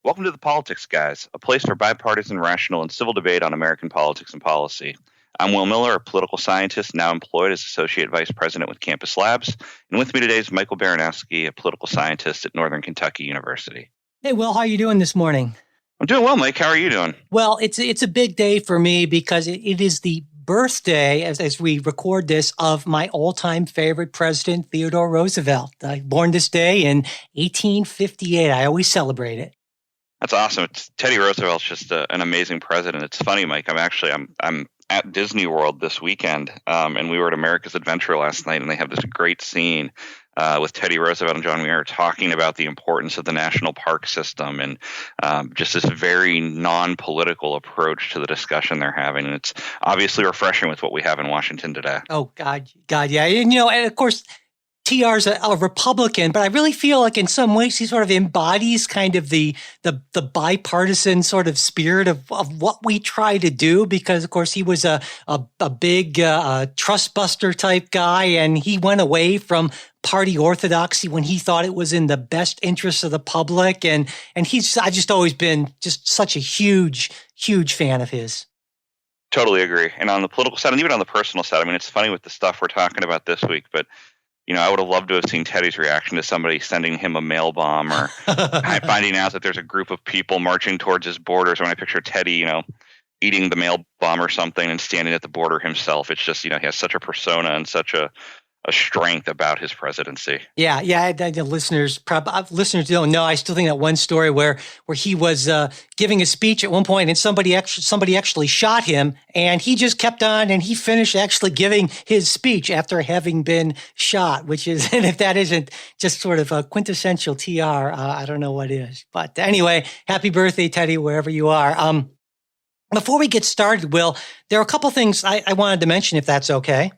Welcome to The Politics Guys, a place for bipartisan, rational, and civil debate on American politics and policy. I'm Will Miller, a political scientist now employed as Associate Vice President with Campus Labs. And with me today is Michael Baranowski, a political scientist at Northern Kentucky University. Hey, Will, how are you doing this morning? I'm doing well, Mike. How are you doing? Well, it's a big day for me because it is the birthday, as we record this, of my all-time favorite president, Theodore Roosevelt. Born this day in 1858. I always celebrate it. That's awesome. Teddy Roosevelt's just an amazing president. It's funny, Mike. I'm at Disney World this weekend, and we were at America's Adventure last night, and they have this great scene with Teddy Roosevelt and John Muir talking about the importance of the national park system and just this very non-political approach to the discussion they're having. And it's obviously refreshing with what we have in Washington today. Oh, God, yeah. And of course, TR's a Republican, but I really feel like in some ways he sort of embodies kind of the bipartisan sort of spirit of what we try to do, because of course he was a big trust buster type guy, and he went away from party orthodoxy when he thought it was in the best interest of the public. And I've just always been just such a huge fan of his. Totally agree. And on the political side and even on the personal side, I mean, it's funny with the stuff we're talking about this week, but I would have loved to have seen Teddy's reaction to somebody sending him a mail bomb or finding out that there's a group of people marching towards his border. So when I picture Teddy, eating the mail bomb or something and standing at the border himself, it's just, he has such a persona and such a strength about his presidency. Yeah. The listeners don't know. I still think that one story where he was giving a speech at one point, and somebody actually shot him, and he just kept on, and he finished actually giving his speech after having been shot. Which is, and if that isn't just sort of a quintessential TR, I don't know what is. But anyway, happy birthday, Teddy, wherever you are. Before we get started, Will, there are a couple things I wanted to mention, if that's okay.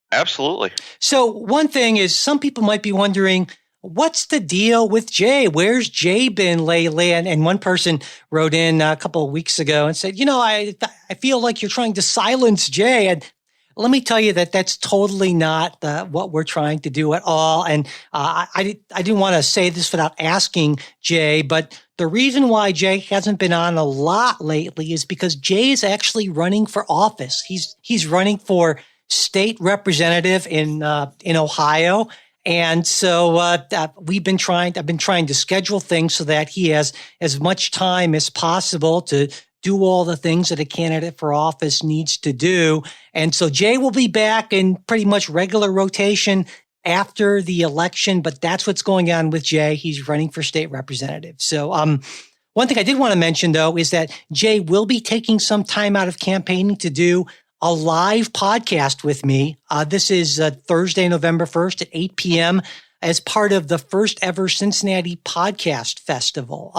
Absolutely. So one thing is, some people might be wondering, what's the deal with Jay? Where's Jay been lately? And one person wrote in a couple of weeks ago and said, I feel like you're trying to silence Jay. And let me tell you that that's totally not what we're trying to do at all. And I didn't want to say this without asking Jay, but the reason why Jay hasn't been on a lot lately is because Jay is actually running for office. He's running for state representative in Ohio. And so I've been trying to schedule things so that he has as much time as possible to do all the things that a candidate for office needs to do. And so Jay will be back in pretty much regular rotation after the election, but that's what's going on with Jay. He's running for state representative. So one thing I did want to mention, though, is that Jay will be taking some time out of campaigning to do a live podcast with me. This is Thursday, November 1st at 8 p.m. as part of the first ever Cincinnati Podcast Festival.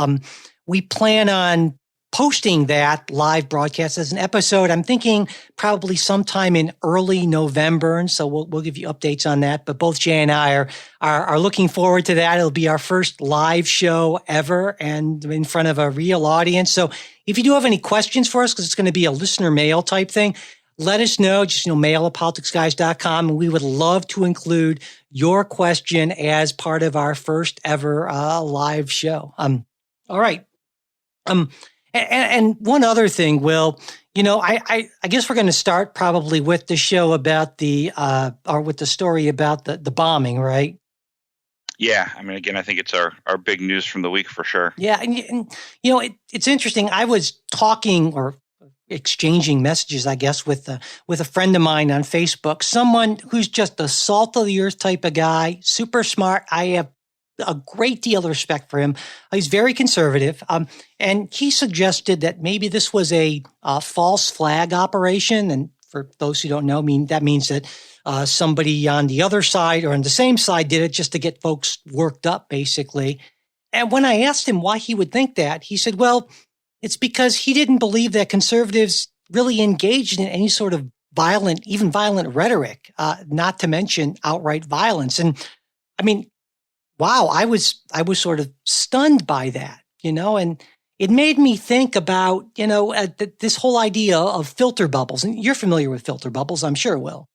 We plan on posting that live broadcast as an episode. I'm thinking probably sometime in early November, and so we'll give you updates on that. But both Jay and I are looking forward to that. It'll be our first live show ever, and in front of a real audience. So if you do have any questions for us, because it's going to be a listener mail type thing, let us know. Just mail at politicsguys.com, and we would love to include your question as part of our first ever live show. All right. And one other thing, Will, I guess we're going to start probably with the show about or with the story about the bombing, right? Yeah. I mean, again, I think it's our big news from the week for sure. Yeah. And it's interesting. I was talking or exchanging messages, I guess, with a friend of mine on Facebook, someone who's just a salt of the earth type of guy, super smart. I have a great deal of respect for him. He's very conservative. And he suggested that maybe this was a false flag operation. And for those who don't know, that means that somebody on the other side or on the same side did it just to get folks worked up, basically. And when I asked him why he would think that, he said, well, it's because he didn't believe that conservatives really engaged in any sort of violent rhetoric, not to mention outright violence. And I mean, wow, I was sort of stunned by that, and it made me think about, this whole idea of filter bubbles. And you're familiar with filter bubbles, I'm sure, Will.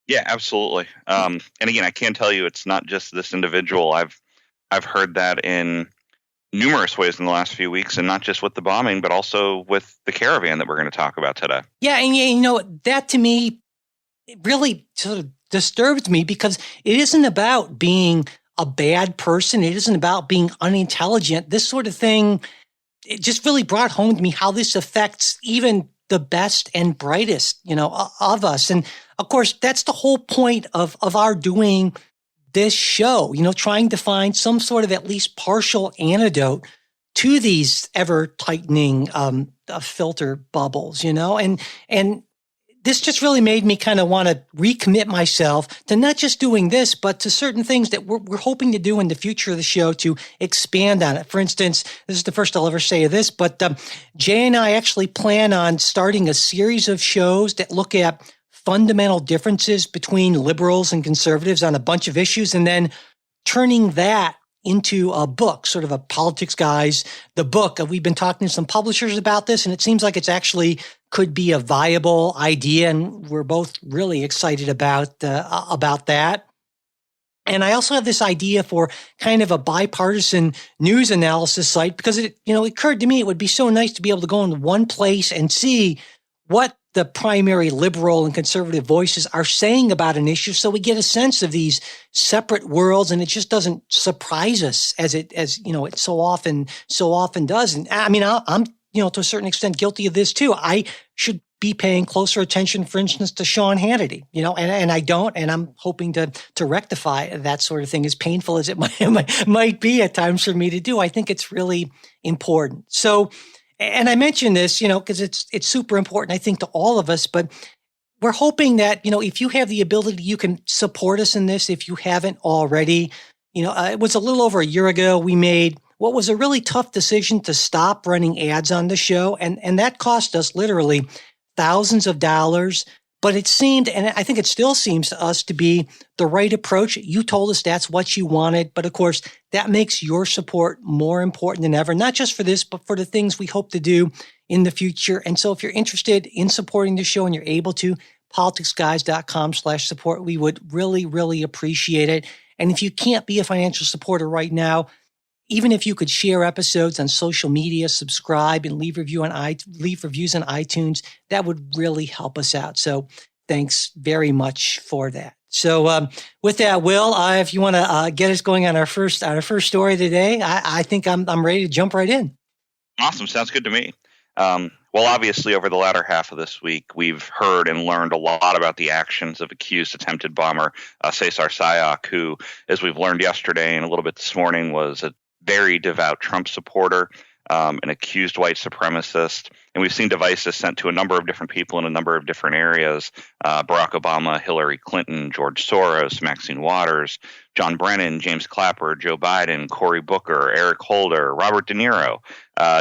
Yeah, absolutely. And again, I can tell you it's not just this individual. I've heard that in numerous ways in the last few weeks, and not just with the bombing, but also with the Caravan that we're going to talk about today. Yeah, and that to me it really sort of disturbed me because it isn't about being a bad person. It isn't about being unintelligent. This sort of thing, it just really brought home to me how this affects even the best and brightest, of us. And of course, that's the whole point of our doing this show, trying to find some sort of at least partial antidote to these ever tightening filter bubbles, and this just really made me kind of want to recommit myself to not just doing this, but to certain things that we're hoping to do in the future of the show to expand on it. For instance, this is the first I'll ever say of this, but Jay and I actually plan on starting a series of shows that look at fundamental differences between liberals and conservatives on a bunch of issues, and then turning that into a book, sort of a politics guys, the book. We've been talking to some publishers about this, and it seems like it's actually could be a viable idea, and we're both really excited about that. And I also have this idea for kind of a bipartisan news analysis site because it occurred to me it would be so nice to be able to go into one place and see what the primary liberal and conservative voices are saying about an issue, so we get a sense of these separate worlds, and it just doesn't surprise us as it so often does. And I mean, I'm to a certain extent guilty of this too. I should be paying closer attention, for instance, to Sean Hannity, and I don't, and I'm hoping to rectify that sort of thing, as painful as it might be at times for me to do. I think it's really important. So. And I mention this, because it's super important, I think, to all of us. But we're hoping that, if you have the ability, you can support us in this if you haven't already. It was a little over a year ago we made what was a really tough decision to stop running ads on the show. And that cost us literally thousands of dollars. But it seemed, and I think it still seems to us, to be the right approach. You told us that's what you wanted. But of course, that makes your support more important than ever, not just for this, but for the things we hope to do in the future. And so if you're interested in supporting the show and you're able to, politicsguys.com/support, we would really, really appreciate it. And if you can't be a financial supporter right now, even if you could share episodes on social media, subscribe, and leave reviews on iTunes, that would really help us out. So thanks very much for that. So with that, Will, if you want to get us going on our first story today, I think I'm ready to jump right in. Awesome. Sounds good to me. Well, obviously, over the latter half of this week, we've heard and learned a lot about the actions of accused attempted bomber Cesar Sayoc, who, as we've learned yesterday and a little bit this morning, was a very devout Trump supporter, an accused white supremacist. And we've seen devices sent to a number of different people in a number of different areas. Barack Obama, Hillary Clinton, George Soros, Maxine Waters, John Brennan, James Clapper, Joe Biden, Cory Booker, Eric Holder, Robert De Niro,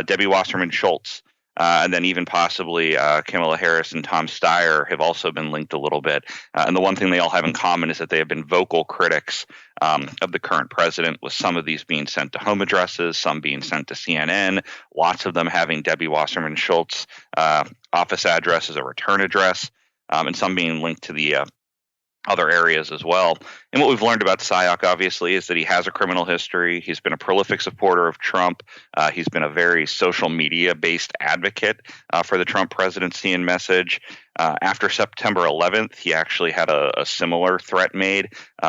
Debbie Wasserman Schultz. And then even possibly Kamala Harris and Tom Steyer have also been linked a little bit. And the one thing they all have in common is that they have been vocal critics of the current president, with some of these being sent to home addresses, some being sent to CNN, lots of them having Debbie Wasserman Schultz office address as a return address, and some being linked to the other areas as well. And what we've learned about Sayoc, obviously, is that he has a criminal history. He's been a prolific supporter of Trump. He's been a very social media-based advocate for the Trump presidency and message. After September 11th, he actually had a similar threat made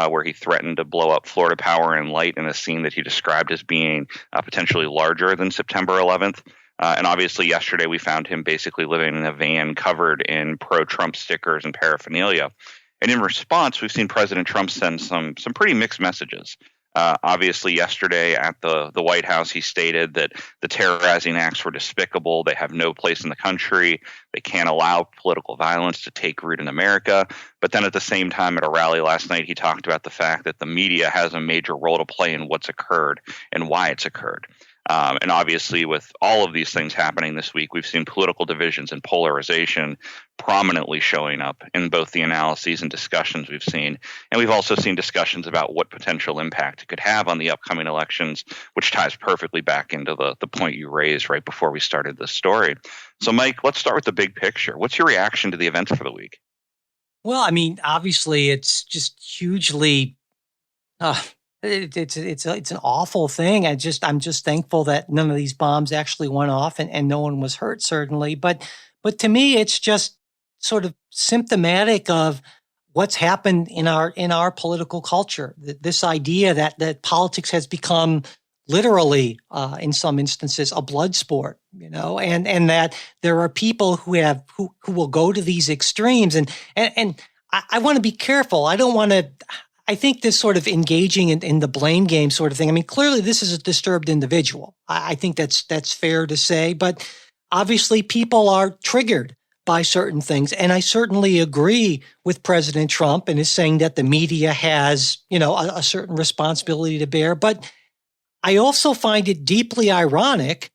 where he threatened to blow up Florida Power and Light in a scene that he described as being potentially larger than September 11th. And obviously yesterday we found him basically living in a van covered in pro-Trump stickers and paraphernalia. And in response, we've seen President Trump send some pretty mixed messages. Obviously, yesterday at the White House, he stated that the terrorizing acts were despicable. They have no place in the country. They can't allow political violence to take root in America. But then at the same time, at a rally last night, he talked about the fact that the media has a major role to play in what's occurred and why it's occurred. And obviously, with all of these things happening this week, we've seen political divisions and polarization prominently showing up in both the analyses and discussions we've seen. And we've also seen discussions about what potential impact it could have on the upcoming elections, which ties perfectly back into the point you raised right before we started this story. So, Mike, let's start with the big picture. What's your reaction to the events for the week? Well, I mean, obviously, it's just hugely It's an awful thing. I'm just thankful that none of these bombs actually went off and no one was hurt, certainly. But to me, it's just sort of symptomatic of what's happened in our political culture. This idea that politics has become literally, in some instances, a blood sport, and that there are people who will go to these extremes, and I want to be careful. I don't want to. I think this sort of engaging in the blame game sort of thing. I mean, clearly this is a disturbed individual. I think that's fair to say, but obviously people are triggered by certain things. And I certainly agree with President Trump and is saying that the media has, a certain responsibility to bear. But I also find it deeply ironic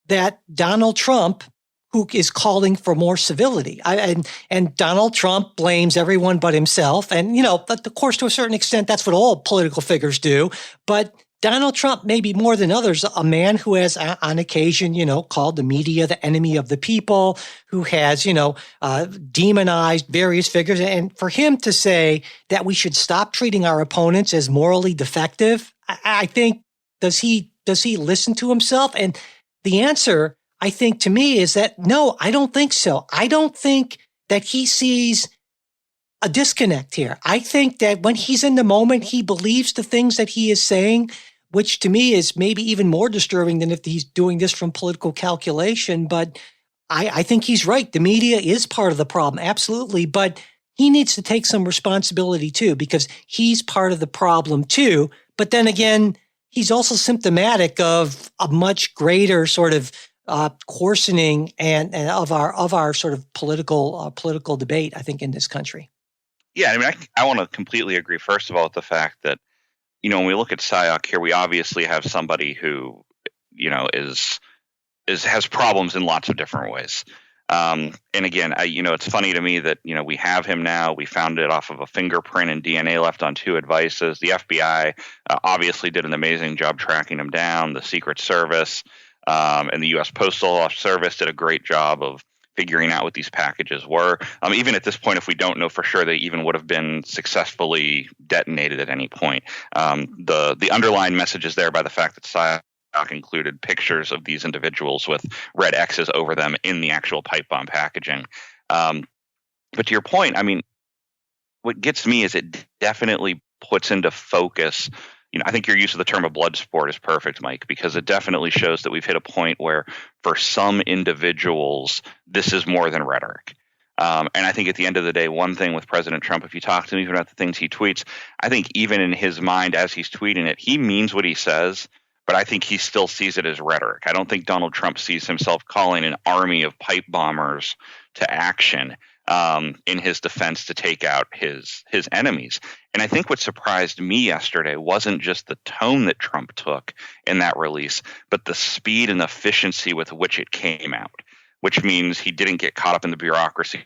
that Donald Trump, who is calling for more civility. And Donald Trump blames everyone but himself. And, of course, to a certain extent, that's what all political figures do. But Donald Trump, maybe more than others, a man who has on occasion, called the media the enemy of the people, who has, demonized various figures. And for him to say that we should stop treating our opponents as morally defective, I think, does he listen to himself? And the answer, I think, to me is that, no, I don't think so. I don't think that he sees a disconnect here. I think that when he's in the moment, he believes the things that he is saying, which to me is maybe even more disturbing than if he's doing this from political calculation. But I think he's right. The media is part of the problem. Absolutely. But he needs to take some responsibility too, because he's part of the problem too. But then again, he's also symptomatic of a much greater sort of coarsening and of our sort of political debate, I think, in this country. Yeah, I mean, I want to completely agree. First of all, with the fact that when we look at Sayok here, we obviously have somebody who has problems in lots of different ways. And again, it's funny to me that we have him now. We found it off of a fingerprint and DNA left on 2 devices. The FBI obviously did an amazing job tracking him down. The Secret Service. And the U.S. Postal Service did a great job of figuring out what these packages were. Even at this point, if we don't know for sure, they even would have been successfully detonated at any point. The underlying message is there by the fact that Sayok included pictures of these individuals with red X's over them in the actual pipe bomb packaging. But to your point, I mean, what gets me is it definitely puts into focus. I think your use of the term a blood sport is perfect, Mike, because it definitely shows that we've hit a point where for some individuals, this is more than rhetoric. And I think at the end of the day, one thing with President Trump, if you talk to him even about the things he tweets, I think even in his mind as he's tweeting it, he means what he says, but I think he still sees it as rhetoric. I don't think Donald Trump sees himself calling an army of pipe bombers to action in his defense to take out his enemies. And I think what surprised me yesterday wasn't just the tone that Trump took in that release, but the speed and efficiency with which it came out, which means he didn't get caught up in the bureaucracy.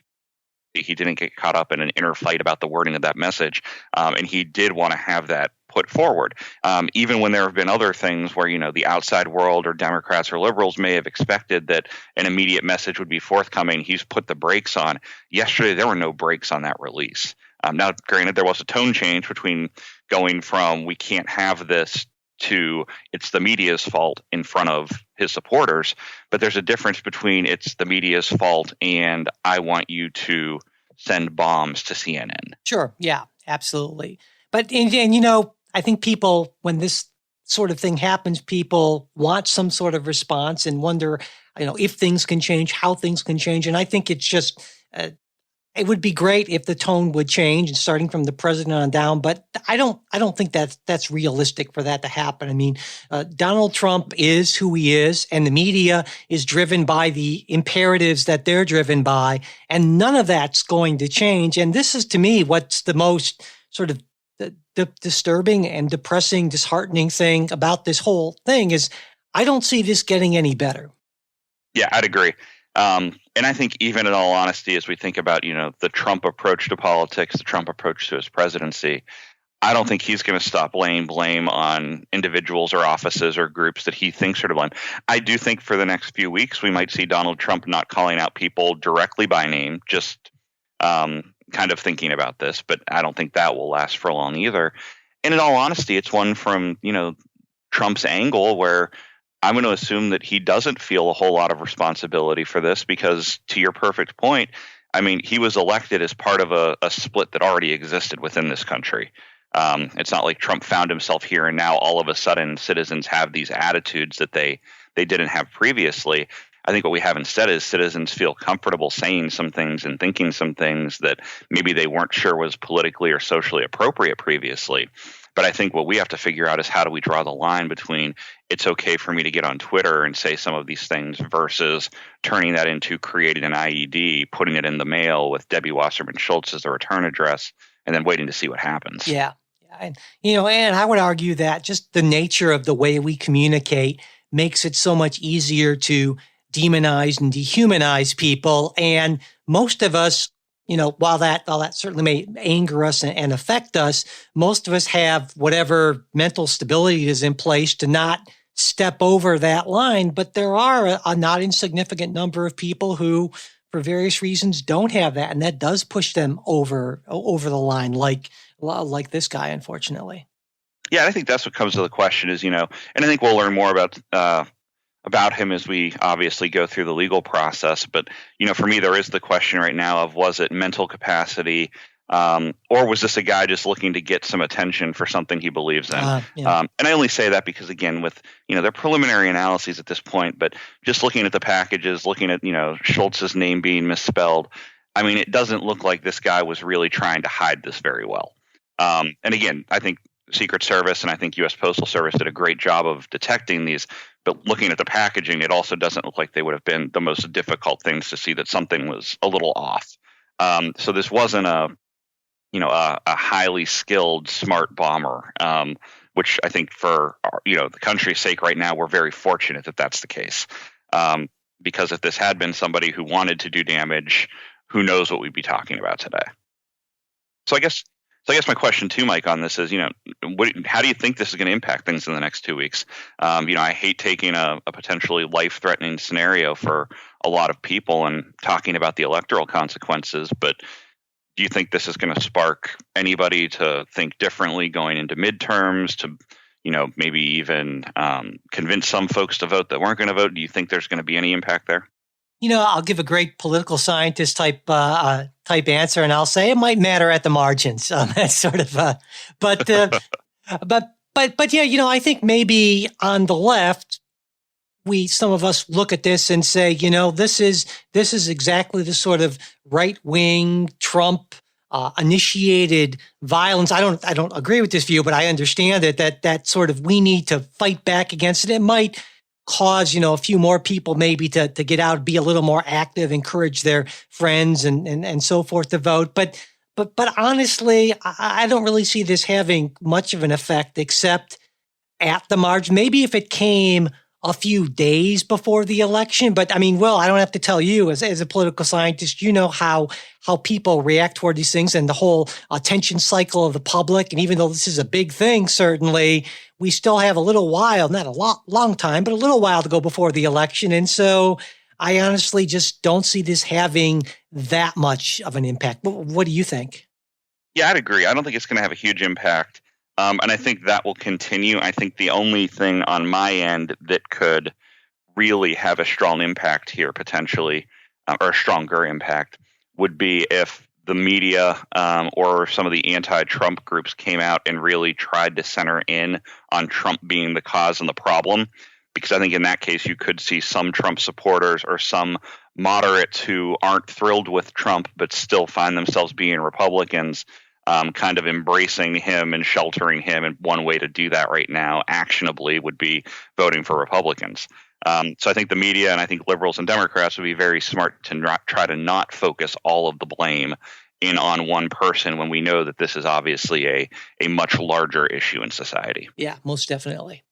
He didn't get caught up in an inner fight about the wording of that message. And he did want to have that put forward. Even when there have been other things where, the outside world or Democrats or liberals may have expected that an immediate message would be forthcoming, he's put the brakes on. Yesterday, there were no brakes on that release. Now, granted, there was a tone change between going from we can't have this to it's the media's fault in front of his supporters. But there's a difference between it's the media's fault and I want you to send bombs to CNN. Sure. Yeah, absolutely. But, and I think people, when this sort of thing happens, people want some sort of response and wonder, if things can change, how things can change. And I think it's just, it would be great if the tone would change, starting from the president on down. But I don't think that's realistic for that to happen. I mean, Donald Trump is who he is, and the media is driven by the imperatives that they're driven by, and none of that's going to change. And this is, to me, what's the most sort of the disturbing and depressing, disheartening thing about this whole thing is I don't see this getting any better. Yeah, I'd agree. And I think even in all honesty, as we think about, the Trump approach to politics, the Trump approach to his presidency, I don't think he's going to stop laying blame on individuals or offices or groups that he thinks are to blame. I do think for the next few weeks, we might see Donald Trump not calling out people directly by name, just kind of thinking about this, but I don't think that will last for long either. And in all honesty, it's one from, Trump's angle where I'm going to assume that he doesn't feel a whole lot of responsibility for this because, to your perfect point, I mean, he was elected as part of a split that already existed within this country. It's not like Trump found himself here and now all of a sudden citizens have these attitudes that they didn't have previously. I think what we have instead is citizens feel comfortable saying some things and thinking some things that maybe they weren't sure was politically or socially appropriate previously. But I think what we have to figure out is how do we draw the line between it's okay for me to get on Twitter and say some of these things versus turning that into creating an IED, putting it in the mail with Debbie Wasserman Schultz as the return address, and then waiting to see what happens. Yeah. And, and I would argue that just the nature of the way we communicate makes it so much easier to demonize and dehumanize people. And most of us, while that certainly may anger us and affect us, most of us have whatever mental stability is in place to not step over that line. But there are a not insignificant number of people who, for various reasons, don't have that, and that does push them over the line, like this guy, unfortunately. Yeah, I think that's what comes to the question is, and I think we'll learn more about him as we obviously go through the legal process. But, for me, there is the question right now of was it mental capacity or was this a guy just looking to get some attention for something he believes in? Yeah. And I only say that because, again, with, their preliminary analyses at this point, but just looking at the packages, looking at, Schultz's name being misspelled, I mean, it doesn't look like this guy was really trying to hide this very well. And again, I think Secret Service and I think U.S. Postal Service did a great job of detecting these. But looking at the packaging, it also doesn't look like they would have been the most difficult things to see that something was a little off. So this wasn't a highly skilled, smart bomber, which I think for the country's sake right now, we're very fortunate that that's the case. Because if this had been somebody who wanted to do damage, who knows what we'd be talking about today. So I guess my question too, Mike, on this is, how do you think this is going to impact things in the next 2 weeks? I hate taking a potentially life-threatening scenario for a lot of people and talking about the electoral consequences, but do you think this is going to spark anybody to think differently going into midterms, to, maybe even convince some folks to vote that weren't going to vote? Do you think there's going to be any impact there? I'll give a great political scientist type answer, and I'll say it might matter at the margins. That's sort of, but yeah, I think maybe on the left, some of us look at this and say, this is exactly the sort of right wing Trump initiated violence. I don't agree with this view, but I understand it. That sort of we need to fight back against it. It might cause, a few more people maybe to get out, be a little more active, encourage their friends and so forth to vote. But honestly, I don't really see this having much of an effect except at the margin. Maybe if it came a few days before the election. But I mean, Will, I don't have to tell you as a political scientist, how people react toward these things and the whole attention cycle of the public. And even though this is a big thing, certainly, we still have a little while, not a long time, but a little while to go before the election. And so I honestly just don't see this having that much of an impact. What do you think? Yeah, I'd agree. I don't think it's going to have a huge impact. And I think that will continue. I think the only thing on my end that could really have a strong impact here potentially, or a stronger impact, would be if the media or some of the anti-Trump groups came out and really tried to center in on Trump being the cause and the problem. Because I think in that case, you could see some Trump supporters or some moderates who aren't thrilled with Trump but still find themselves being Republicans, kind of embracing him and sheltering him. And one way to do that right now, actionably, would be voting for Republicans. So I think the media and I think liberals and Democrats would be very smart to try to not focus all of the blame in on one person when we know that this is obviously a much larger issue in society. Yeah, most definitely.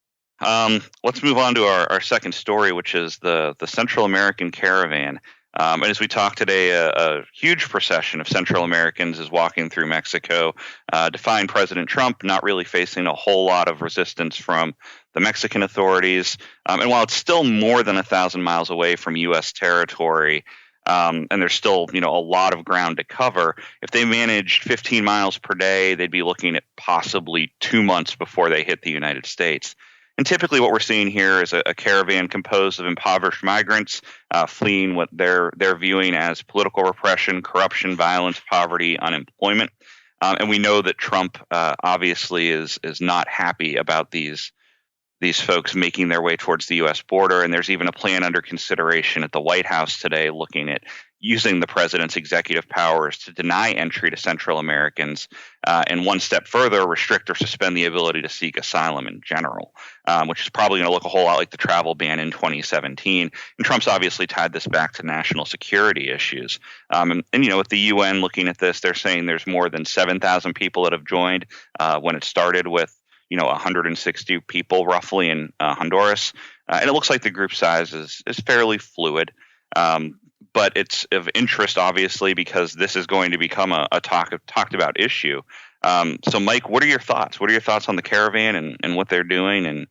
Let's move on to our second story, which is the Central American Caravan. And as we talk today, a huge procession of Central Americans is walking through Mexico, defying President Trump, not really facing a whole lot of resistance from the Mexican authorities. And while it's still more than 1,000 miles away from U.S. territory, And there's still, a lot of ground to cover. If they managed 15 miles per day, they'd be looking at possibly 2 months before they hit the United States. And typically what we're seeing here is a caravan composed of impoverished migrants fleeing what they're viewing as political repression, corruption, violence, poverty, unemployment. And we know that Trump obviously is not happy about these folks making their way towards the U.S. border. And there's even a plan under consideration at the White House today looking at using the president's executive powers to deny entry to Central Americans and one step further, restrict or suspend the ability to seek asylum in general, which is probably going to look a whole lot like the travel ban in 2017. And Trump's obviously tied this back to national security issues. And with the UN looking at this, they're saying there's more than 7,000 people that have joined when it started with 160 people roughly in Honduras. And it looks like the group size is fairly fluid. But it's of interest, obviously, because this is going to become a talked about issue. So, Mike, what are your thoughts? What are your thoughts on the Caravan and what they're doing and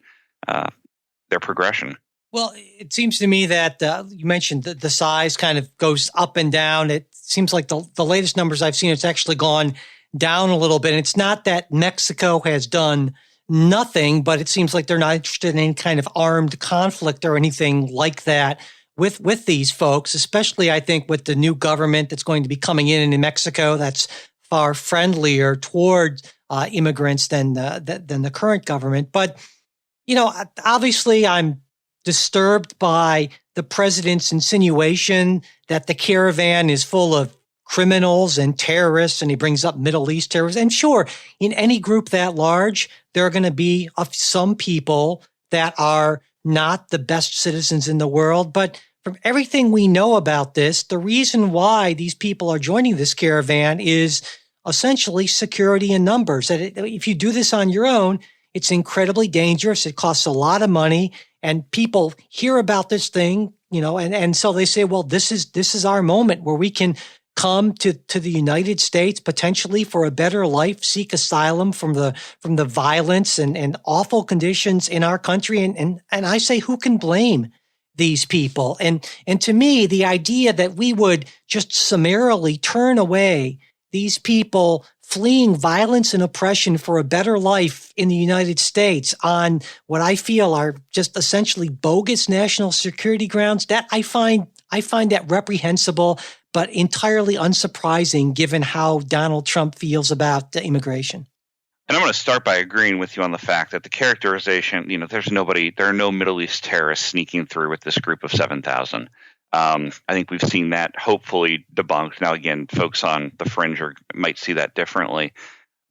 their progression? Well, it seems to me that you mentioned the size kind of goes up and down. It seems like the latest numbers I've seen, it's actually gone down a little bit. And it's not that Mexico has done nothing, but it seems like they're not interested in any kind of armed conflict or anything like that with these folks, especially I think with the new government that's going to be coming in Mexico that's far friendlier toward immigrants than the current government. But, obviously I'm disturbed by the president's insinuation that the Caravan is full of criminals and terrorists, and he brings up Middle East terrorists. And sure, in any group that large, there are going to be some people that are not the best citizens in the world. But from everything we know about this, the reason why these people are joining this Caravan is essentially security in numbers. That if you do this on your own, it's incredibly dangerous. It costs a lot of money, and people hear about this thing, and so they say, well, this is our moment where we can come to the United States potentially for a better life, seek asylum from the violence and awful conditions in our country. And I say, who can blame these people? And to me, the idea that we would just summarily turn away these people fleeing violence and oppression for a better life in the United States on what I feel are just essentially bogus national security grounds, that I find that reprehensible, but entirely unsurprising given how Donald Trump feels about the immigration. And I'm going to start by agreeing with you on the fact that the characterization, there are no Middle East terrorists sneaking through with this group of 7,000. I think we've seen that hopefully debunked. Now, again, folks on the fringe might see that differently.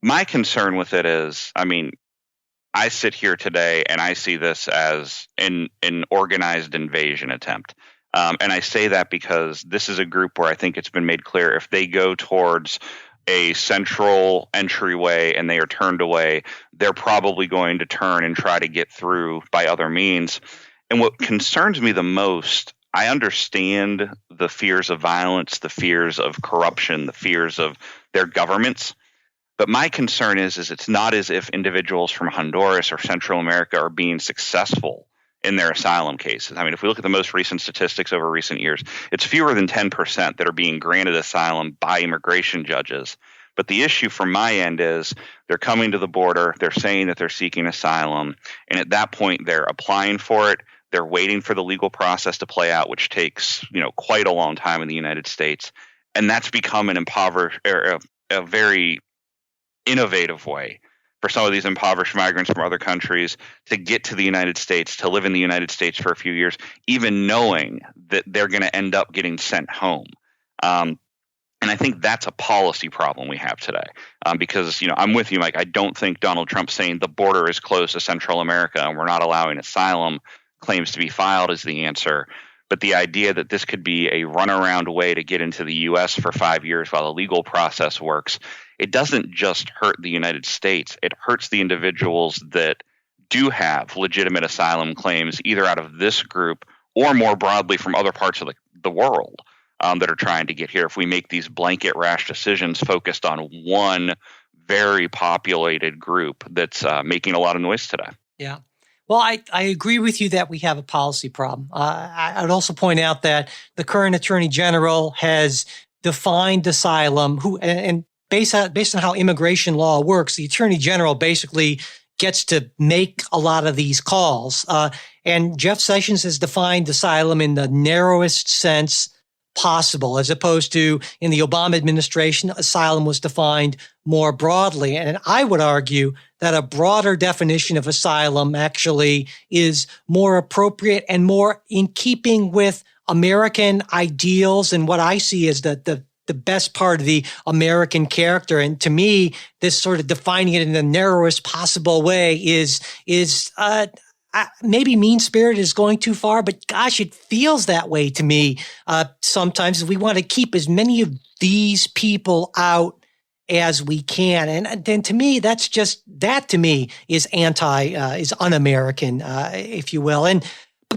My concern with it is, I sit here today and I see this as an organized invasion attempt. And I say that because this is a group where I think it's been made clear if they go towards a central entryway and they are turned away, they're probably going to turn and try to get through by other means. And what concerns me the most, I understand the fears of violence, the fears of corruption, the fears of their governments. But my concern is it's not as if individuals from Honduras or Central America are being successful in their asylum cases. If we look at the most recent statistics over recent years, it's fewer than 10% that are being granted asylum by immigration judges. But the issue from my end is they're coming to the border, they're saying that they're seeking asylum, and at that point they're applying for it, they're waiting for the legal process to play out, which takes, quite a long time in the United States. And that's become a very innovative way for some of these impoverished migrants from other countries to get to the United States, to live in the United States for a few years, even knowing that they're going to end up getting sent home. And I think that's a policy problem we have today because, I'm with you, Mike. I don't think Donald Trump saying the border is closed to Central America and we're not allowing asylum claims to be filed is the answer. But the idea that this could be a runaround way to get into the U.S. for 5 years while the legal process works, it doesn't just hurt the United States. It hurts the individuals that do have legitimate asylum claims, either out of this group or more broadly from other parts of the world that are trying to get here. If we make these blanket rash decisions focused on one very populated group that's making a lot of noise today. Yeah. Well, I agree with you that we have a policy problem. I'd also point out that the current Attorney General has defined asylum, and based on how immigration law works, the Attorney General basically gets to make a lot of these calls. And Jeff Sessions has defined asylum in the narrowest sense possible, as opposed to in the Obama administration, asylum was defined more broadly. And I would argue that a broader definition of asylum actually is more appropriate and more in keeping with American ideals and what I see as the best part of the American character. And to me, this sort of defining it in the narrowest possible way is maybe mean-spirited is going too far, but gosh, it feels that way to me. Sometimes we want to keep as many of these people out as we can. And then to me, that to me is is un-American, if you will.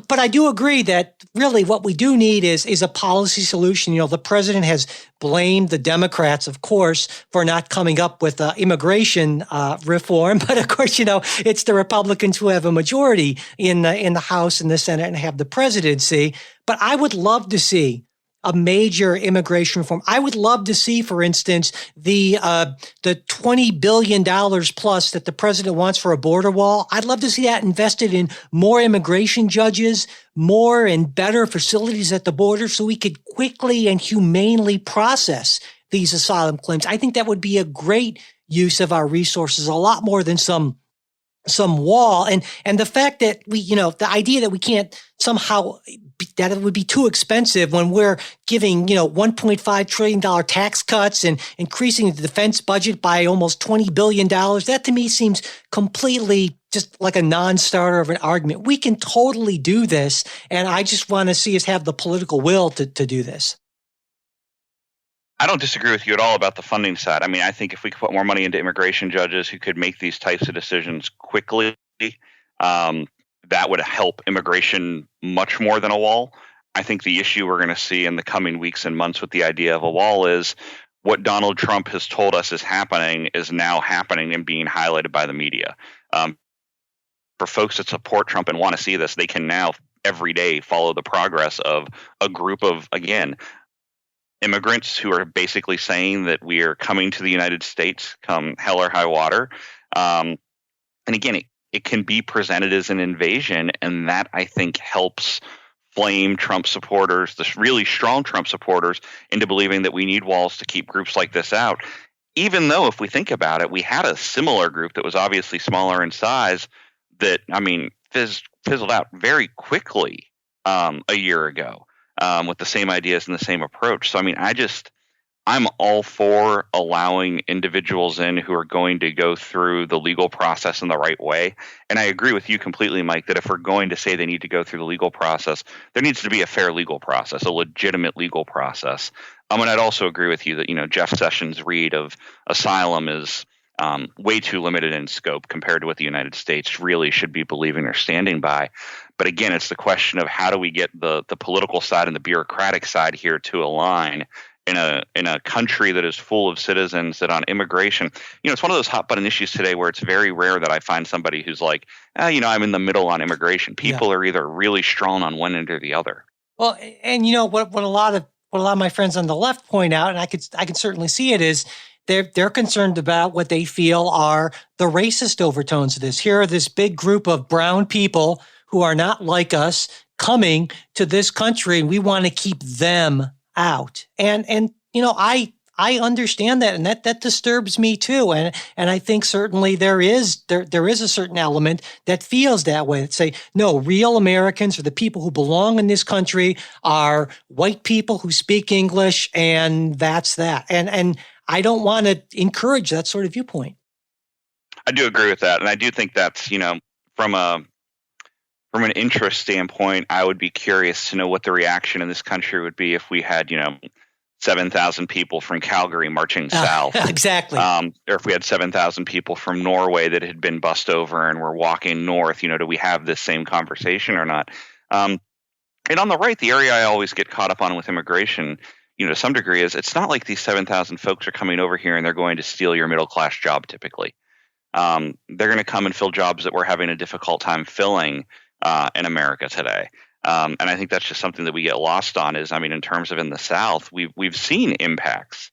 But I do agree that really what we do need is a policy solution. The president has blamed the Democrats, of course, for not coming up with immigration reform. But of course, it's the Republicans who have a majority in the House and the Senate and have the presidency. But I would love to see a major immigration reform. I would love to see, for instance, the $20 billion plus that the president wants for a border wall. I'd love to see that invested in more immigration judges, more and better facilities at the border so we could quickly and humanely process these asylum claims. I think that would be a great use of our resources, a lot more than some wall. And the fact that the idea that we can't somehow, that it would be too expensive when we're giving, $1.5 trillion tax cuts and increasing the defense budget by almost $20 billion. That to me seems completely just like a non-starter of an argument. We can totally do this. And I just want to see us have the political will to do this. I don't disagree with you at all about the funding side. I mean, I think if we could put more money into immigration judges who could make these types of decisions quickly, that would help immigration much more than a wall. I think the issue we're going to see in the coming weeks and months with the idea of a wall is what Donald Trump has told us is happening is now happening and being highlighted by the media. For folks that support Trump and want to see this, they can now every day follow the progress of a group of, again, immigrants who are basically saying that we are coming to the United States come hell or high water. And again, it can be presented as an invasion, and that I think helps flame Trump supporters, the really strong Trump supporters, into believing that we need walls to keep groups like this out. Even though, if we think about it, we had a similar group that was obviously smaller in size that, fizzled out very quickly a year ago. With the same ideas and the same approach. So, I'm all for allowing individuals in who are going to go through the legal process in the right way. And I agree with you completely, Mike, that if we're going to say they need to go through the legal process, there needs to be a fair legal process, a legitimate legal process. And I'd also agree with you that, Jeff Sessions' read of asylum is way too limited in scope compared to what the United States really should be believing or standing by. But again, it's the question of how do we get the political side and the bureaucratic side here to align in a country that is full of citizens that on immigration, it's one of those hot button issues today where it's very rare that I find somebody who's like, I'm in the middle on immigration. People are either really strong on one end or the other. Well, and what a lot of my friends on the left point out, and I can certainly see it, is they're concerned about what they feel are the racist overtones of this. Here are this big group of brown people who are not like us coming to this country, and we want to keep them out. And I understand that, and that disturbs me too. And I think certainly there is a certain element that feels that way. That say, no, real Americans or the people who belong in this country are white people who speak English, and that's that. And I don't want to encourage that sort of viewpoint. I do agree with that, and I do think that's from an interest standpoint, I would be curious to know what the reaction in this country would be if we had 7,000 people from Calgary marching south. Exactly. Or if we had 7,000 people from Norway that had been bussed over and were walking north. Do we have this same conversation or not? And on the right, the area I always get caught up on with immigration, to some degree, is it's not like these 7,000 folks are coming over here and they're going to steal your middle class job typically. they're going to come and fill jobs that we're having a difficult time filling in America today. And I think that's just something that we get lost on is, I mean, in terms of in the South, we've seen impacts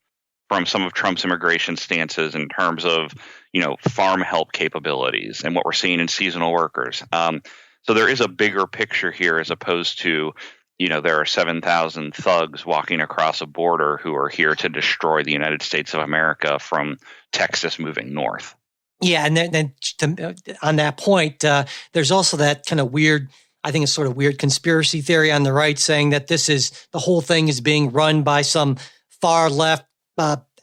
from some of Trump's immigration stances in terms of, farm help capabilities and what we're seeing in seasonal workers. So there is a bigger picture here as opposed to, there are 7,000 thugs walking across a border who are here to destroy the United States of America from Texas moving north. Yeah. And then on that point, there's also that kind of weird, I think it's sort of weird conspiracy theory on the right saying that the whole thing is being run by some far left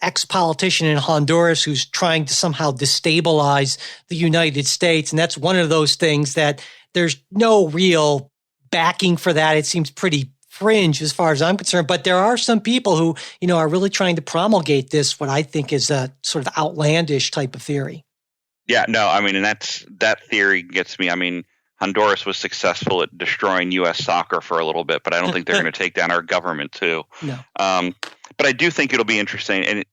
ex-politician in Honduras who's trying to somehow destabilize the United States. And that's one of those things that there's no real backing for that. It seems pretty fringe as far as I'm concerned, but there are some people who, are really trying to promulgate this, what I think is a sort of outlandish type of theory. Yeah, no, I mean, and that theory gets me. I mean, Honduras was successful at destroying U.S. soccer for a little bit, but I don't think they're going to take down our government too. No. But I do think it'll be interesting. And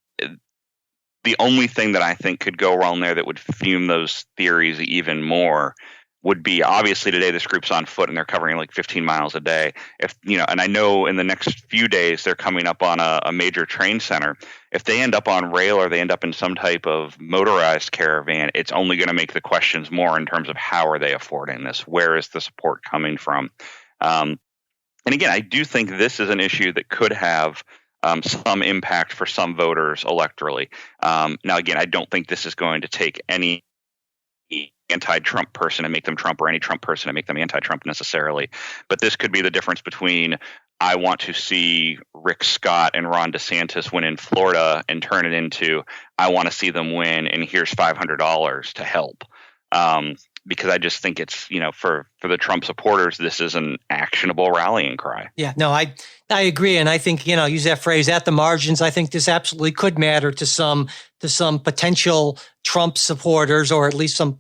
the only thing that I think could go wrong there that would fume those theories even more would be obviously today this group's on foot and they're covering like 15 miles a day. If and I know in the next few days they're coming up on a major train center. If they end up on rail or they end up in some type of motorized caravan, it's only going to make the questions more in terms of how are they affording this? Where is the support coming from? And again, I do think this is an issue that could have some impact for some voters electorally. Now, again, I don't think this is going to take any anti-Trump person and make them Trump or any Trump person and make them anti-Trump necessarily. But this could be the difference between I want to see Rick Scott and Ron DeSantis win in Florida and turn it into I want to see them win and here's $500 to help. Because I just think it's, for the Trump supporters, this is an actionable rallying cry. Yeah, no, I agree. And I think, use that phrase at the margins. I think this absolutely could matter to some potential Trump supporters, or at least some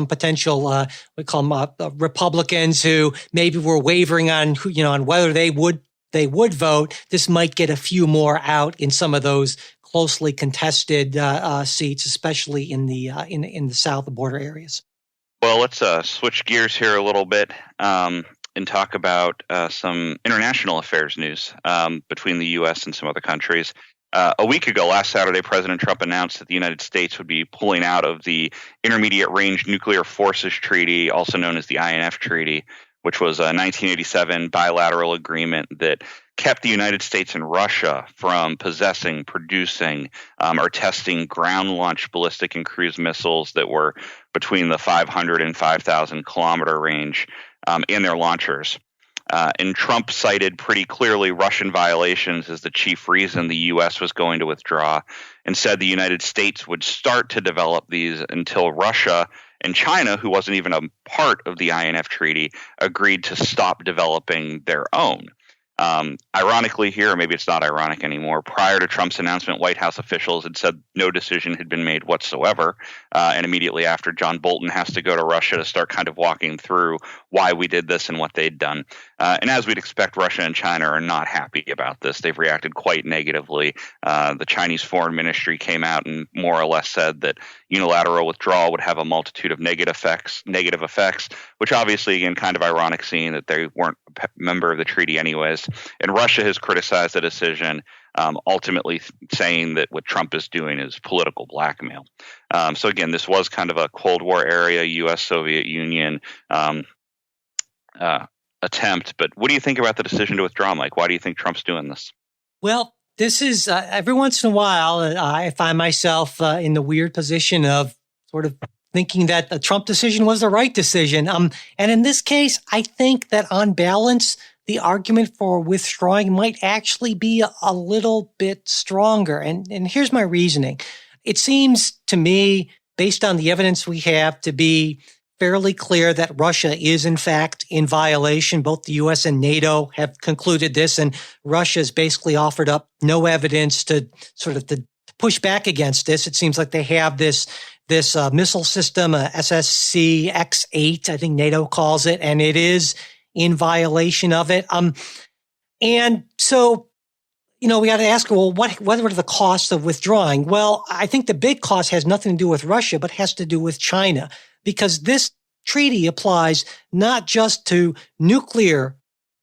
potential, we call them Republicans who maybe were wavering on on whether they would vote. This might get a few more out in some of those closely contested seats, especially in the South, the border areas. Well, let's switch gears here a little bit and talk about some international affairs news between the U.S. and some other countries. A week ago, last Saturday, President Trump announced that the United States would be pulling out of the Intermediate Range Nuclear Forces Treaty, also known as the INF Treaty, which was a 1987 bilateral agreement that kept the United States and Russia from possessing, producing, or testing ground-launched ballistic and cruise missiles that were between the 500 and 5,000 kilometer range in their launchers. And Trump cited pretty clearly Russian violations as the chief reason the U.S. was going to withdraw, and said the United States would start to develop these until Russia and China, who wasn't even a part of the INF Treaty, agreed to stop developing their own. Ironically here, or maybe it's not ironic anymore, prior to Trump's announcement, White House officials had said no decision had been made whatsoever. And immediately after, John Bolton has to go to Russia to start kind of walking through why we did this and what they'd done. And as we'd expect, Russia and China are not happy about this. They've reacted quite negatively. The Chinese Foreign Ministry came out and more or less said that unilateral withdrawal would have a multitude of negative effects, which obviously, again, kind of ironic seeing that they weren't a member of the treaty anyways. And Russia has criticized the decision, ultimately saying that what Trump is doing is political blackmail. So again, this was kind of a Cold War area, U.S.-Soviet Union attempt. But what do you think about the decision to withdraw, Mike? Why do you think Trump's doing this? Well, this is every once in a while, I find myself in the weird position of sort of thinking that the Trump decision was the right decision. And in this case, I think that on balance, the argument for withdrawing might actually be a little bit stronger. And here's my reasoning. It seems to me, based on the evidence we have, to be fairly clear that Russia is, in fact, in violation. Both the U.S. and NATO have concluded this, and Russia has basically offered up no evidence to sort of to push back against this. It seems like they have this missile system, SSC-X8, I think NATO calls it, and it is in violation of it. And so we got to ask, well, what are the costs of withdrawing? Well, I think the big cost has nothing to do with Russia, but has to do with China, because this treaty applies not just to nuclear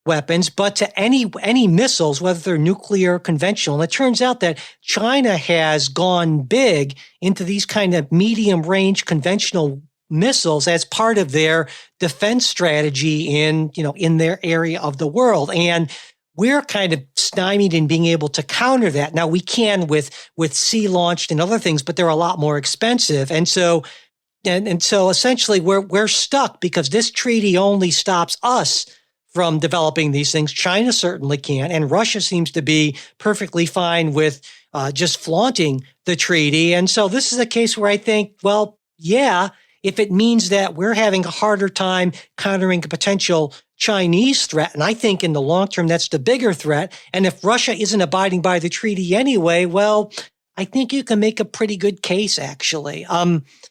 weapons, but to any missiles, whether they're nuclear or conventional. And it turns out that China has gone big into these kind of medium range conventional missiles as part of their defense strategy in their area of the world. And we're kind of stymied in being able to counter that. Now we can with sea launched and other things, but they're a lot more expensive. And so essentially we're stuck because this treaty only stops us from developing these things. China certainly can, and Russia seems to be perfectly fine with just flaunting the treaty. And so this is a case where I think, well, yeah, if it means that we're having a harder time countering a potential Chinese threat, and I think in the long term that's the bigger threat. And if Russia isn't abiding by the treaty anyway, well, I think you can make a pretty good case, actually.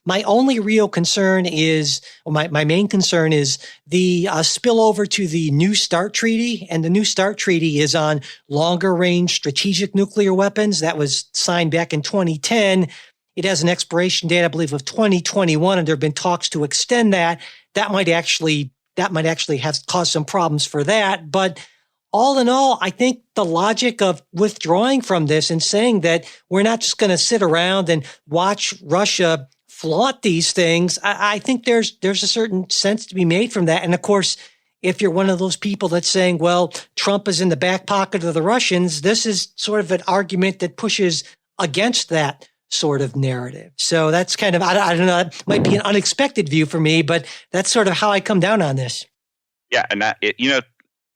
My only real concern is, or my main concern is the spillover to the New START Treaty. And the New START Treaty is on longer range strategic nuclear weapons. That was signed back in 2010. It has an expiration date, I believe, of 2021, and there have been talks to extend that. That might actually have caused some problems for that. But all in all, I think the logic of withdrawing from this and saying that we're not just going to sit around and watch Russia flaunt these things, I think there's a certain sense to be made from that. And of course, if you're one of those people that's saying, well, Trump is in the back pocket of the Russians, this is sort of an argument that pushes against that sort of narrative. So that's kind of, I don't know, it might be an unexpected view for me, but that's sort of how I come down on this. Yeah, and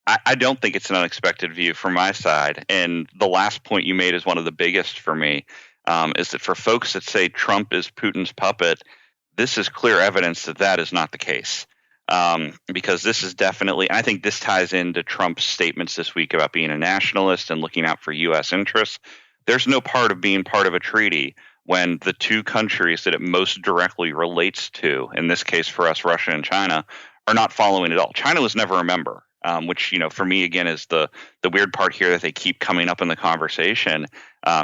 I don't think it's an unexpected view from my side. And the last point you made is one of the biggest for me, is that for folks that say Trump is Putin's puppet, this is clear evidence that that is not the case. Because this is definitely, I think this ties into Trump's statements this week about being a nationalist and looking out for U.S. interests. There's no part of being part of a treaty when the two countries that it most directly relates to, in this case for us, Russia and China, are not following at all. China was never a member. Which, for me, again, is the weird part here that they keep coming up in the conversation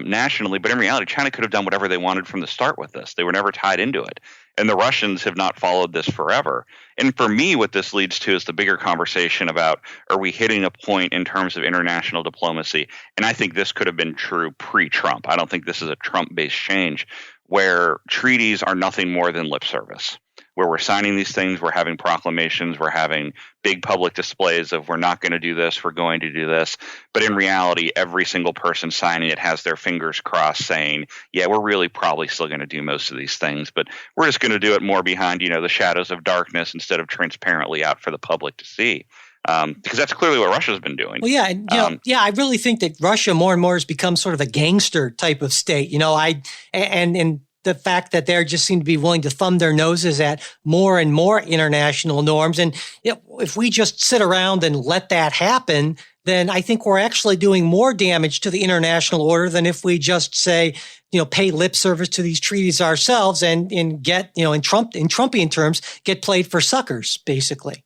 nationally. But in reality, China could have done whatever they wanted from the start with this. They were never tied into it. And the Russians have not followed this forever. And for me, what this leads to is the bigger conversation about, are we hitting a point in terms of international diplomacy? And I think this could have been true pre-Trump. I don't think this is a Trump-based change where treaties are nothing more than lip service, where we're signing these things, we're having proclamations, we're having big public displays of we're not going to do this, we're going to do this. But in reality, every single person signing it has their fingers crossed saying, yeah, we're really probably still going to do most of these things, but we're just going to do it more behind, the shadows of darkness instead of transparently out for the public to see. Because that's clearly what Russia's been doing. Well, yeah, I really think that Russia more and more has become sort of a gangster type of state. And the fact that they just seem to be willing to thumb their noses at more and more international norms. And if we just sit around and let that happen, then I think we're actually doing more damage to the international order than if we just say, pay lip service to these treaties ourselves and get, in Trumpian terms, get played for suckers, basically.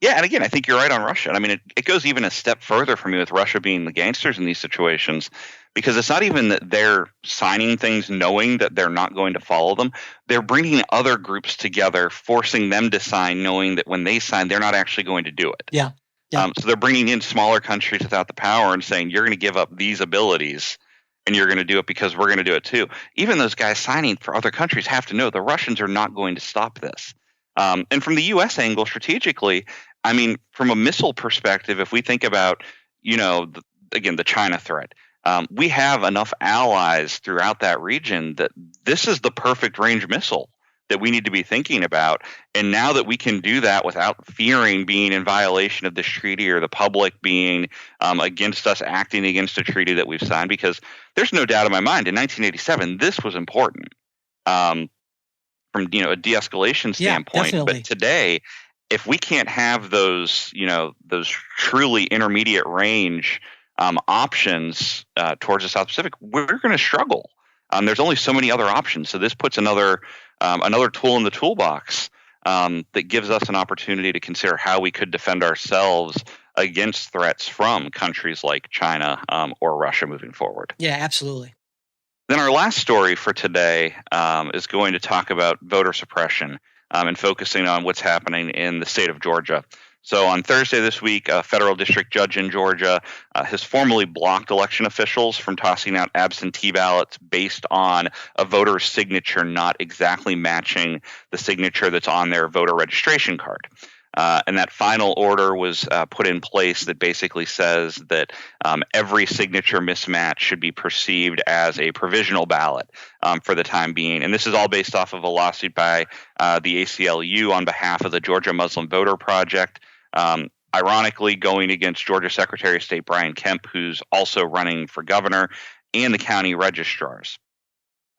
Yeah, and again, I think you're right on Russia. I mean, it goes even a step further for me with Russia being the gangsters in these situations, because it's not even that they're signing things knowing that they're not going to follow them. They're bringing other groups together, forcing them to sign, knowing that when they sign, they're not actually going to do it. Yeah. So they're bringing in smaller countries without the power and saying, you're going to give up these abilities and you're going to do it because we're going to do it too. Even those guys signing for other countries have to know the Russians are not going to stop this. And from the U.S. angle, strategically, I mean, from a missile perspective, if we think about, the China threat, we have enough allies throughout that region that this is the perfect range missile that we need to be thinking about. And now that we can do that without fearing being in violation of this treaty or the public being against us acting against a treaty that we've signed, because there's no doubt in my mind in 1987, this was important from a de-escalation standpoint. Yeah, but today, if we can't have those truly intermediate range options towards the South Pacific, we're going to struggle. There's only so many other options. So this puts another tool in the toolbox that gives us an opportunity to consider how we could defend ourselves against threats from countries like China or Russia moving forward. Yeah, absolutely. Then our last story for today is going to talk about voter suppression and focusing on what's happening in the state of Georgia. So on Thursday this week, a federal district judge in Georgia has formally blocked election officials from tossing out absentee ballots based on a voter's signature not exactly matching the signature that's on their voter registration card. And that final order was put in place that basically says that every signature mismatch should be perceived as a provisional ballot for the time being. And this is all based off of a lawsuit by the ACLU on behalf of the Georgia Muslim Voter Project. Ironically, going against Georgia Secretary of State Brian Kemp, who's also running for governor, and the county registrars.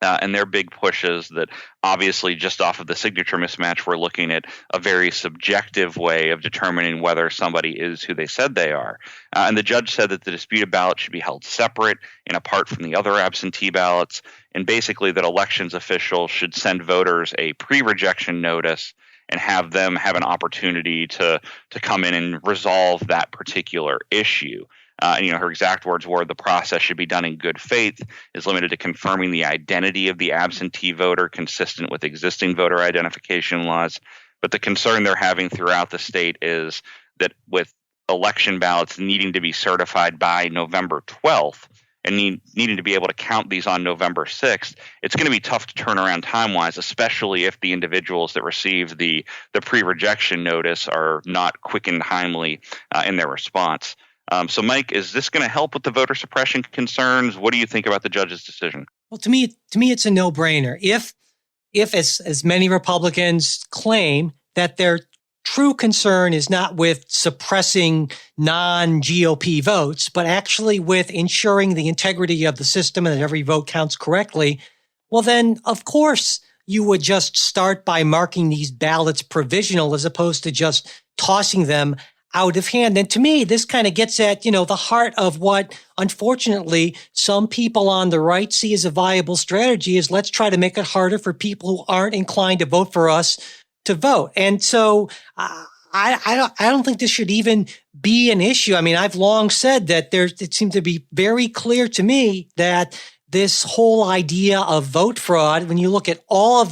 And their big push is that obviously just off of the signature mismatch, we're looking at a very subjective way of determining whether somebody is who they said they are. And the judge said that the disputed ballot should be held separate and apart from the other absentee ballots, and basically that elections officials should send voters a pre-rejection notice and have them have an opportunity to come in and resolve that particular issue. Her exact words were, the process should be done in good faith, is limited to confirming the identity of the absentee voter consistent with existing voter identification laws. But the concern they're having throughout the state is that with election ballots needing to be certified by November 12th and needing to be able to count these on November 6th, it's going to be tough to turn around time-wise, especially if the individuals that receive the pre-rejection notice are not quick and timely in their response. So, Mike, is this going to help with the voter suppression concerns? What do you think about the judge's decision? Well, to me, it's a no-brainer. If as many Republicans claim that their true concern is not with suppressing non-GOP votes, but actually with ensuring the integrity of the system and that every vote counts correctly, well, then, of course, you would just start by marking these ballots provisional as opposed to just tossing them out of hand. And to me, this kind of gets at, the heart of what, unfortunately, some people on the right see as a viable strategy is let's try to make it harder for people who aren't inclined to vote for us to vote. And so I don't think this should even be an issue. I mean, I've long said that it seemed to be very clear to me that this whole idea of vote fraud, when you look at all of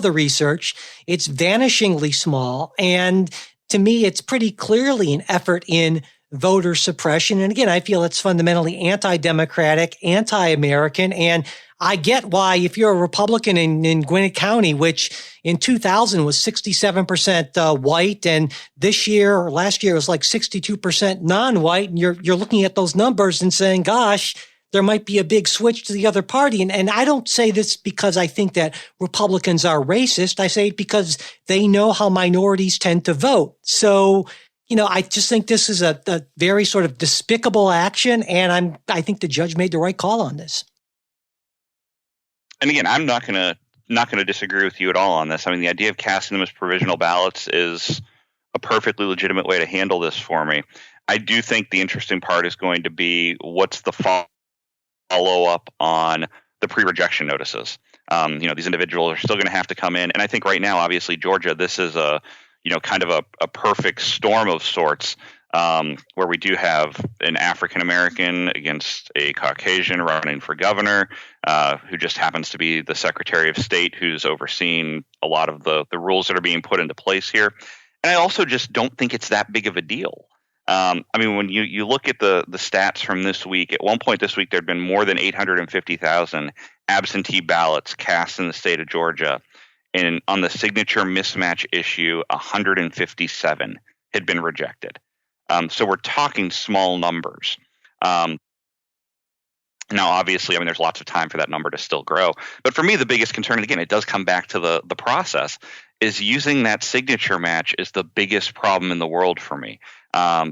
the research, it's vanishingly small. And to me, it's pretty clearly an effort in voter suppression. And again, I feel it's fundamentally anti-democratic, anti-American. And I get why if you're a Republican in Gwinnett County, which in 2000 was 67% white, and this year or last year was like 62% non-white, and you're looking at those numbers and saying, gosh, there might be a big switch to the other party. And I don't say this because I think that Republicans are racist. I say it because they know how minorities tend to vote. So, I just think this is a very sort of despicable action. And I think the judge made the right call on this. And again, I'm not going to disagree with you at all on this. I mean, the idea of casting them as provisional ballots is a perfectly legitimate way to handle this for me. I do think the interesting part is going to be what's the follow up on the pre-rejection notices. These individuals are still going to have to come in. And I think right now, obviously, Georgia, this is kind of a perfect storm of sorts where we do have an African-American against a Caucasian running for governor who just happens to be the Secretary of State who's overseeing a lot of the rules that are being put into place here. And I also just don't think it's that big of a deal. When you look at the stats from this week, at one point this week, there had been more than 850,000 absentee ballots cast in the state of Georgia. And on the signature mismatch issue, 157 had been rejected. So we're talking small numbers. Now, obviously, there's lots of time for that number to still grow. But for me, the biggest concern, and again, it does come back to the process, is using that signature match is the biggest problem in the world for me.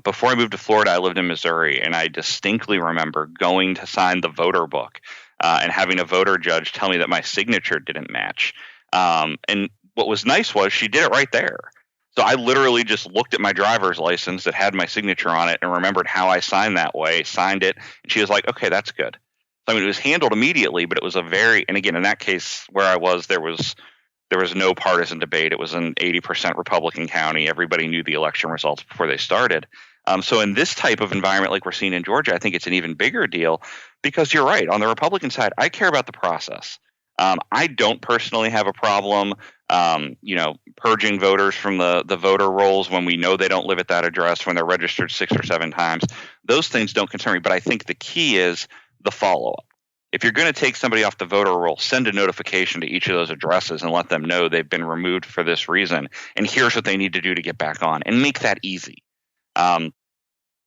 Before I moved to Florida, I lived in Missouri, and I distinctly remember going to sign the voter book and having a voter judge tell me that my signature didn't match. And what was nice was she did it right there. So I literally just looked at my driver's license that had my signature on it and remembered how I signed that way, signed it, and she was like, okay, that's good. So, it was handled immediately, but it was and again, in that case where I was, there was no partisan debate. It was an 80% Republican county. Everybody knew the election results before they started. So in this type of environment like we're seeing in Georgia, I think it's an even bigger deal because you're right. On the Republican side, I care about the process. I don't personally have a problem, purging voters from the voter rolls when we know they don't live at that address, when they're registered 6 or 7 times. Those things don't concern me. But I think the key is the follow-up. If you're going to take somebody off the voter roll, send a notification to each of those addresses and let them know they've been removed for this reason. And here's what they need to do to get back on, and make that easy.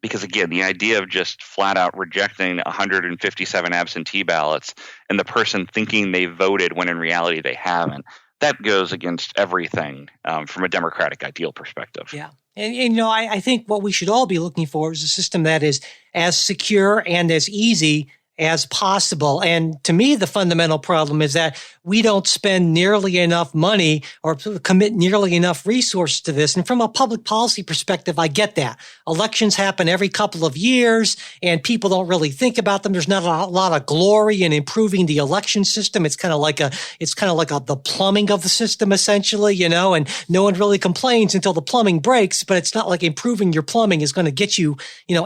Because again, the idea of just flat out rejecting 157 absentee ballots and the person thinking they voted when in reality they haven't, that goes against everything from a democratic ideal perspective. Yeah. And I think what we should all be looking for is a system that is as secure and as easy as possible. And to me, the fundamental problem is that we don't spend nearly enough money or commit nearly enough resources to this. And from a public policy perspective, I get that. Elections happen every couple of years and people don't really think about them. There's not a lot of glory in improving the election system. It's kind of like the plumbing of the system, essentially, and no one really complains until the plumbing breaks, but it's not like improving your plumbing is going to get you,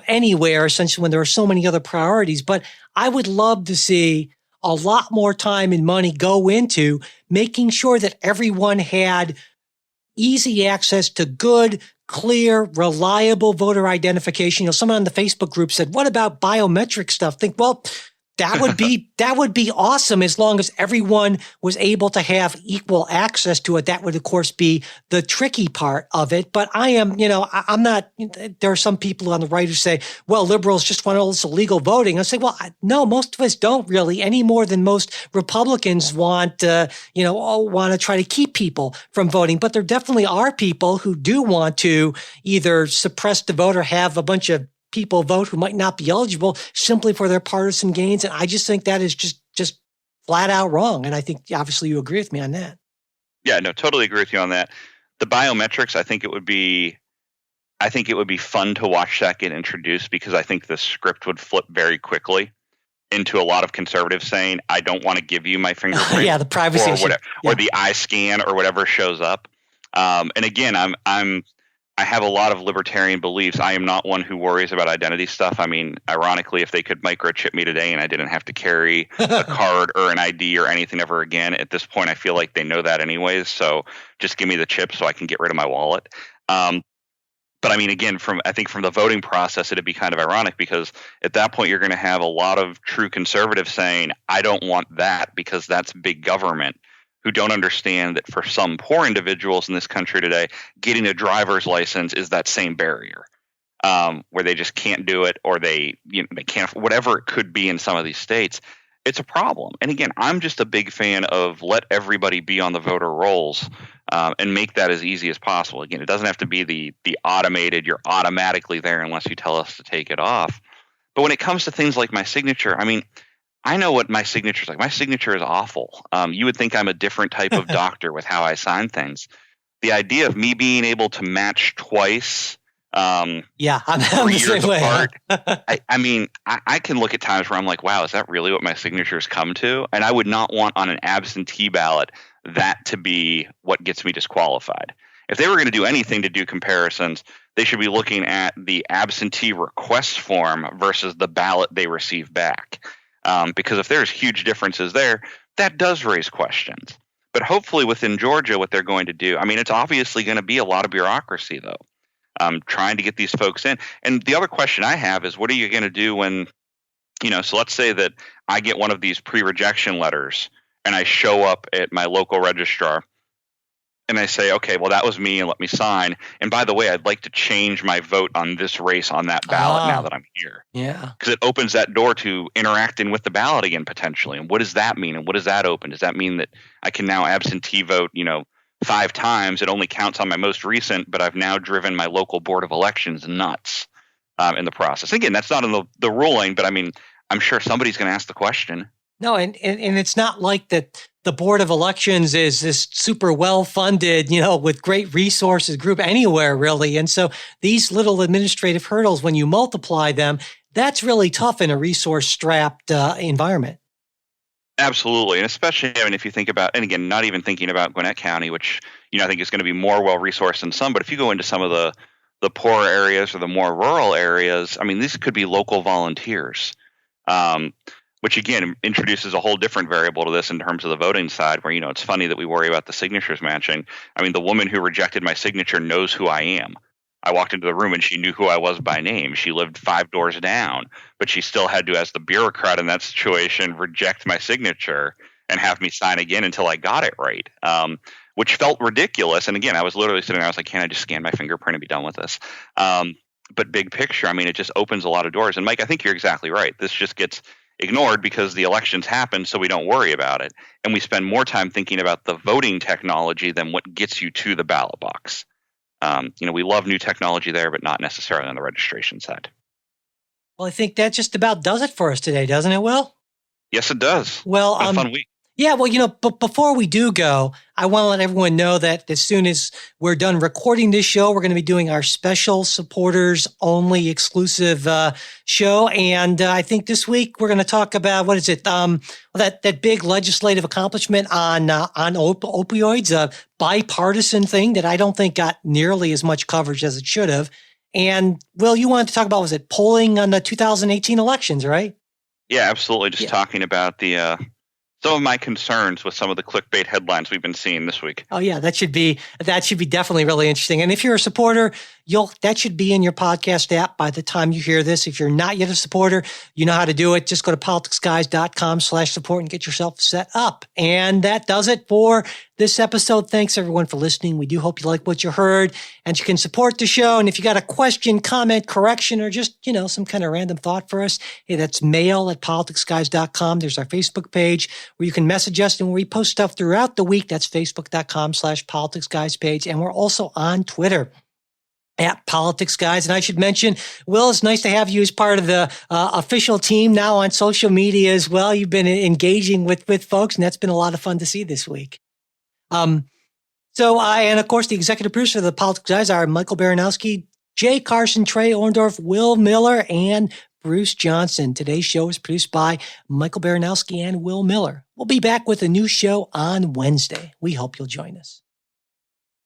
anywhere, essentially, when there are so many other priorities. But I would love to see a lot more time and money go into making sure that everyone had easy access to good, clear, reliable voter identification. Someone on the Facebook group said, what about biometric stuff? Well, that would be awesome as long as everyone was able to have equal access to it. That would, of course, be the tricky part of it. But I'm not, there are some people on the right who say, well, liberals just want all this illegal voting. I say, well, no, most of us don't really, any more than most Republicans want to try to keep people from voting. But there definitely are people who do want to either suppress the vote or have a bunch of people vote who might not be eligible simply for their partisan gains. And I just think that is just flat out wrong. And I think obviously you agree with me on that. Yeah, no, totally agree with you on that. The biometrics, I think it would be fun to watch that get introduced, because I think the script would flip very quickly into a lot of conservatives saying, I don't want to give you my fingerprint. Yeah, the privacy or whatever, or the eye scan or whatever shows up. And again, I have a lot of libertarian beliefs. I am not one who worries about identity stuff. I mean, ironically, if they could microchip me today and I didn't have to carry a card or an ID or anything ever again, at this point, I feel like they know that anyways. So just give me the chip so I can get rid of my wallet. But I mean, again, from the voting process, it'd be kind of ironic, because at that point, you're going to have a lot of true conservatives saying, I don't want that because that's big government, who don't understand that for some poor individuals in this country today, getting a driver's license is that same barrier, where they just can't do it, or they can't, whatever it could be in some of these states. It's a problem. And again, I'm just a big fan of let everybody be on the voter rolls and make that as easy as possible. Again, it doesn't have to be the automated, you're automatically there unless you tell us to take it off. But when it comes to things like my signature, I mean, I know what my signature is like. My signature is awful. You would think I'm a different type of doctor with how I sign things. The idea of me being able to match twice, I'm 3 years apart. I can look at times where I'm like, wow, is that really what my signature has come to? And I would not want on an absentee ballot that to be what gets me disqualified. If they were going to do anything to do comparisons, they should be looking at the absentee request form versus the ballot they receive back. Because if there's huge differences there, that does raise questions. But hopefully within Georgia, what they're going to do, I mean, it's obviously going to be a lot of bureaucracy, though, trying to get these folks in. And the other question I have is, what are you going to do when, so let's say that I get one of these pre-rejection letters and I show up at my local registrar and I say, okay, well, that was me and let me sign. And by the way, I'd like to change my vote on this race on that ballot now that I'm here. Yeah. Because it opens that door to interacting with the ballot again, potentially. And what does that mean? And what does that open? Does that mean that I can now absentee vote, 5 times? It only counts on my most recent, but I've now driven my local board of elections nuts in the process. Again, that's not in the ruling, but I mean, I'm sure somebody's going to ask the question. No, and it's not like that the Board of Elections is this super well-funded, with great resources group anywhere, really. And so these little administrative hurdles, when you multiply them, that's really tough in a resource-strapped environment. Absolutely. And especially, if you think about, and again, not even thinking about Gwinnett County, which, I think is going to be more well-resourced than some, but if you go into some of the the poorer areas or the more rural areas, I mean, these could be local volunteers, which again introduces a whole different variable to this in terms of the voting side, where, it's funny that we worry about the signatures matching. I mean, the woman who rejected my signature knows who I am. I walked into the room and she knew who I was by name. She lived 5 doors down, but she still had to, as the bureaucrat in that situation, reject my signature and have me sign again until I got it right, which felt ridiculous. And again, I was literally sitting there, I was like, can't I just scan my fingerprint and be done with this? But big picture, I mean, it just opens a lot of doors. And Mike, I think you're exactly right. This just gets ignored because the elections happen, so we don't worry about it. And we spend more time thinking about the voting technology than what gets you to the ballot box. We love new technology there, but not necessarily on the registration side. Well, I think that just about does it for us today, doesn't it, Will? Yes, it does. Well, a fun week. Yeah, well, but before we do go, I want to let everyone know that as soon as we're done recording this show, we're going to be doing our special supporters only exclusive show. And I think this week we're going to talk about, what is it? That big legislative accomplishment on opioids, a bipartisan thing that I don't think got nearly as much coverage as it should have. And Will, you wanted to talk about, was it polling on the 2018 elections, right? Yeah, absolutely. Just talking about some of my concerns with some of the clickbait headlines we've been seeing this week. Oh yeah, that should be definitely really interesting. And if you're a supporter, that should be in your podcast app by the time you hear this. If you're not yet a supporter, you know how to do it. Just go to politicsguys.com/support and get yourself set up. And that does it for this episode. Thanks everyone for listening. We do hope you like what you heard, and you can support the show. And if you got a question, comment, correction, or just, some kind of random thought for us, hey, that's mail@politicsguys.com. There's our Facebook page where you can message us, and we post stuff throughout the week. That's facebook.com/politicsguys page. And we're also on Twitter @politicsguys. And I should mention, Will, it's nice to have you as part of the official team now on social media as well. You've been engaging with folks, and that's been a lot of fun to see this week. And of course, the executive producer of the Politics Guys are Michael Baranowski, Jay Carson, Trey Orndorff, Will Miller, and Bruce Johnson. Today's show is produced by Michael Baranowski and Will Miller. We'll be back with a new show on Wednesday. We hope you'll join us.